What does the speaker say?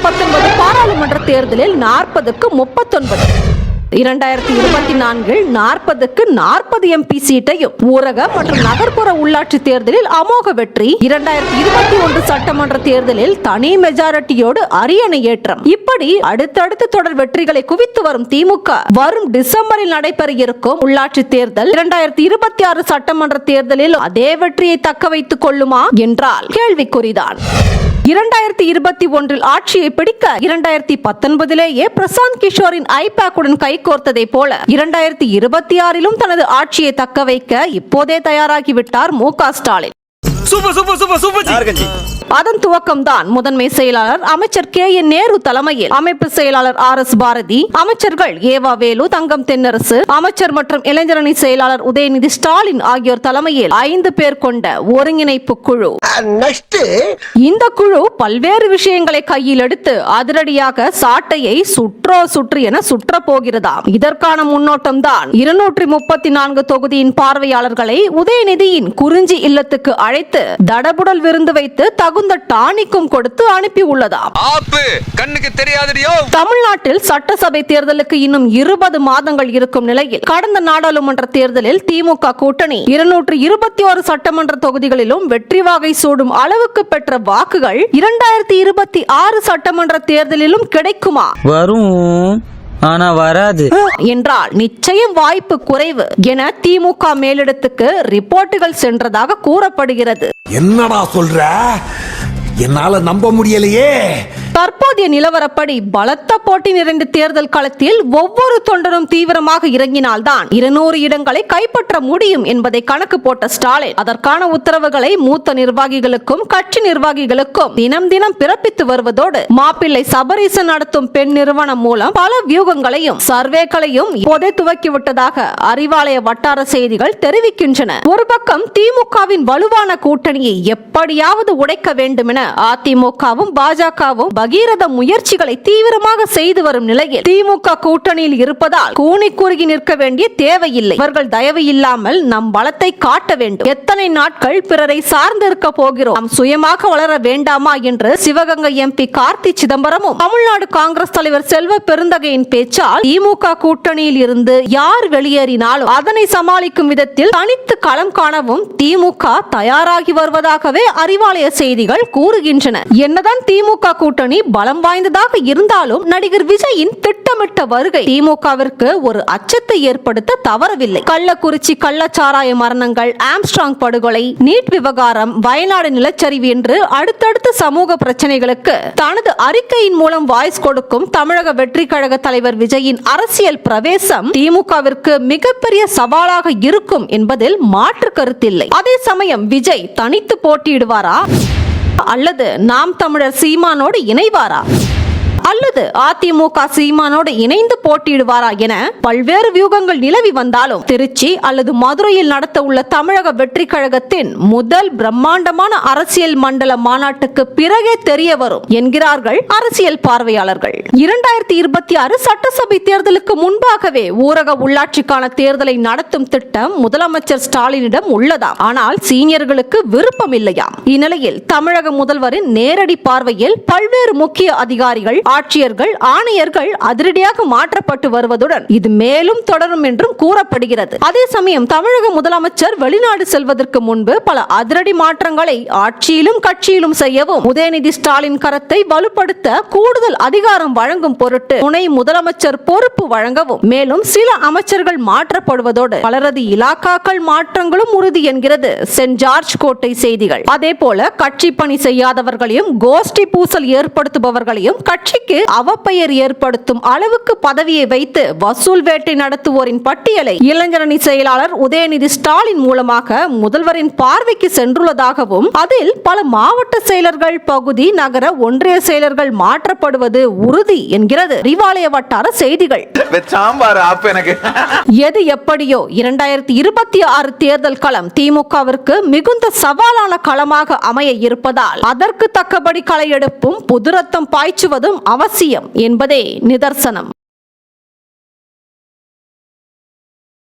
2019 பாராளுமன்ற தேர்தலில் 40க்கு 39, 2024 40க்கு 40 எம்பி சீட்டையும், ஊரக மற்றும் நகர்ப்புற உள்ளாட்சி தேர்தலில் அமோக வெற்றி, 2021 சட்டமன்ற தேர்தலில் தனி மெஜாரிட்டியோடு அரியணை ஏற்றம். இப்படி அடுத்தடுத்து தொடர் வெற்றிகளை குவித்து வரும் திமுக வரும் டிசம்பரில் நடைபெற இருக்கும் உள்ளாட்சி தேர்தல் 2026 சட்டமன்ற தேர்தலில் அதே வெற்றியை தக்க வைத்துக் கொள்ளுமா என்றால் கேள்விக்குறிதான். 2021 ஆட்சியை பிடிக்க 2019 பிரசாந்த் கிஷோரின் ஐபாக்குடன் கைகோர்த்ததை போல 2026 தனது ஆட்சியை தக்க வைக்க இப்போதே தயாராகிவிட்டார் மு.க. ஸ்டாலின். அதன் துவக்கம்தான் முதன்மை செயலாளர் அமைச்சர் கே.என். நேரு தலைமையில் அமைப்பு செயலாளர் ஆர்.எஸ். பாரதி, அமைச்சர்கள் ஏவா வேலு, தங்கம் தென்னரசு, அமைச்சர் மற்றும் இளைஞரணி செயலாளர் உதயநிதி ஸ்டாலின் ஆகியோர் தலைமையில் 5 பேர் கொண்ட ஒருங்கிணைப்பு குழு. இந்த குழு பல்வேறு விஷயங்களை கையில் எடுத்து அதிரடியாக சாட்டையை சுற்று என சுற்ற போகிறதாம். இதற்கான முன்னோட்டம் தான் 234 தொகுதியின் பார்வையாளர்களை உதயநிதியின் குறிஞ்சி இல்லத்துக்கு அழைத்து தடபுடல் விருந்து வைத்து தகுந்த டானிக்கும் கொடுத்து அனுப்பி உள்ளதாம். தமிழ்நாட்டில் சட்டசபை தேர்தலுக்கு இன்னும் 20 மாதங்கள் இருக்கும் நிலையில் கடந்த நாடாளுமன்ற தேர்தலில் திமுக கூட்டணி 221 சட்டமன்ற தொகுதிகளிலும் வெற்றி வாகை சூடும் அளவுக்கு பெற்ற வாக்குகள் 2026 சட்டமன்ற தேர்தலிலும் கிடைக்குமா? வரும், ஆனா வராது என்றால் நிச்சயம் வாய்ப்பு குறைவு என திமுக மேலிடத்துக்கு ரிப்போர்ட்டுகள் சென்றதாக கூறப்படுகிறது. என்னடா சொல்ற? என்னால நம்ப முடியலையே. தற்போதைய நிலவரப்படி பலத்த போட்டி நிறைந்த தேர்தல் களத்தில் ஒவ்வொரு தொண்டரும் தீவிரமாக இறங்கினால்தான் 200 இடங்களை கைப்பற்ற முடியும் என்பதை கணக்கு போட்ட ஸ்டாலின் அதற்கான உத்தரவுகளை மூத்த நிர்வாகிகளுக்கும் கட்சி நிர்வாகிகளுக்கும் தினம் தினம் பிறப்பித்து வருவதோடு மாப்பிள்ளை சபரீசன் நடத்தும் பெண் நிறுவனம் மூலம் பல வியூகங்களையும் சர்வேக்களையும் இப்போதே துவக்கிவிட்டதாக அறிவாலய வட்டார செய்திகள் தெரிவிக்கின்றன. ஒரு பக்கம் திமுகவின் வலுவான கூட்டணியை எப்படியாவது உடைக்க வேண்டும் என அதிமுகவும் பாஜகவும் பகீரத முயற்சிகளை தீவிரமாக செய்து வரும் நிலையில் திமுக கூட்டணியில் இருப்பதால் கூனி குறுகி நிற்க வேண்டிய தேவையில்லை. இவர்கள் தயவு இல்லாமல் நம் பலத்தை காட்ட வேண்டும். எத்தனை நாட்கள் பிறரை சார்ந்து இருக்க போகிறோம், நாம் சுயமாக வளர வேண்டாமா என்று சிவகங்கை எம்பி கார்த்தி சிதம்பரமும் தமிழ்நாடு காங்கிரஸ் தலைவர் செல்வ பெருந்தகையின் பேச்சால் திமுக கூட்டணியில் இருந்து யார் வெளியேறினாலும் அதனை சமாளிக்கும் விதத்தில் தனித்து களம் காணவும் திமுக தயாராகி வருவதாகவே அறிவாலய செய்திகள் கூறுகின்றன. என்னதான் திமுக கூட்டணி பலம் வாய்ந்ததாக இருந்தாலும் நடிகர் விஜயின் திட்டமிட்ட வருகை திமுகவிற்கு ஒரு அச்சத்தை ஏற்படுத்த தவறவில்லை. கள்ளக்குறிச்சி கள்ளச்சாராய மரணங்கள், ஆம்ஸ்ட்ராங் படுகொலை, நீட் விவகாரம், வயநாடு நிலச்சரிவு என்று அடுத்தடுத்த சமூக பிரச்சனைகளுக்கு தனது அறிக்கையின் மூலம் வாய்ஸ் கொடுக்கும் தமிழக வெற்றி கழக தலைவர் விஜயின் அரசியல் பிரவேசம் திமுகவிற்கு மிகப்பெரிய சவாலாக இருக்கும் என்பதில் மாற்று கருத்தில்லை. அதே சமயம் விஜய் தனித்து போட்டியிடுவாரா அல்லது நாம் தமிழர் சீமானோடு இணைவாரா அல்லது அதிமுக சீமானோடு இணைந்து போட்டியிடுவாரா என பல்வேறு வியூகங்கள் நிலவி வந்தாலும் திருச்சி அல்லது மதுரையில் நடத்த உள்ள தமிழக வெற்றி கழகத்தின் முதல் பிரம்மாண்டமான அரசியல் மண்டல மாநாட்டுக்கு பிறகே தெரிய வரும் என்கிறார்கள் அரசியல் பார்வையாளர்கள். 2026 சட்டசபை தேர்தலுக்கு முன்பாகவே ஊரக உள்ளாட்சிக்கான தேர்தலை நடத்தும் திட்டம் முதலமைச்சர் ஸ்டாலினிடம் உள்ளதாம். ஆனால் சீனியர்களுக்கு விருப்பம் இல்லையாம். இந்நிலையில் தமிழக முதல்வரின் நேரடி பார்வையில் பல்வேறு முக்கிய அதிகாரிகள், ஆட்சியர்கள், ஆணையர்கள் அதிரடியாக மாற்றப்பட்டு வருவதுடன் இது மேலும் தொடரும் என்றும் கூறப்படுகிறது. அதே சமயம் தமிழக முதலமைச்சர் வெளிநாடு செல்வதற்கு முன்பு பல அதிரடி மாற்றங்களை ஆட்சியிலும் கட்சியிலும் செய்யவும் உதயநிதி ஸ்டாலின் கரத்தை வலுப்படுத்த கூடுதல் அதிகாரம் வழங்கும் பொருட்டு துணை முதலமைச்சர் பொறுப்பு வழங்கவும் மேலும் சில அமைச்சர்கள் மாற்றப்படுவதோடு பலரது இலாக்காக்கள் மாற்றங்களும் உறுதி என்கிறது சென்ட் ஜார்ஜ் கோட்டை செய்திகள். அதே போல கட்சி பணி செய்யாதவர்களையும் கோஷ்டி பூசல் ஏற்படுத்துபவர்களையும் கட்சிக்கு அவப்பெயர் ஏற்படுத்தும் அளவுக்கு பதவியை வைத்து வசூல் வேட்டை நடத்துவோரின் பட்டியலை இளைஞரணி செயலாளர் உதயநிதி ஸ்டாலின் மூலமாக முதல்வரின் பார்வைக்கு சென்றுள்ளதாகவும் அதில் பல மாவட்ட செயலர்கள், பகுதி, நகர, ஒன்றிய செயலர்கள் மாற்றப்படுவது உறுதி என்கிறது அறிவாலய வட்டார செய்திகள். எது எப்படியோ 2026 தேர்தல் களம் திமுகவிற்கு மிகுந்த சவாலான களமாக அமைய இருப்பதால் அதற்கு தக்கபடி களையெடுப்பும் புதுரத்தம் பாய்ச்சுவதும் அவசியம் என்பதே நிதர்சனம்.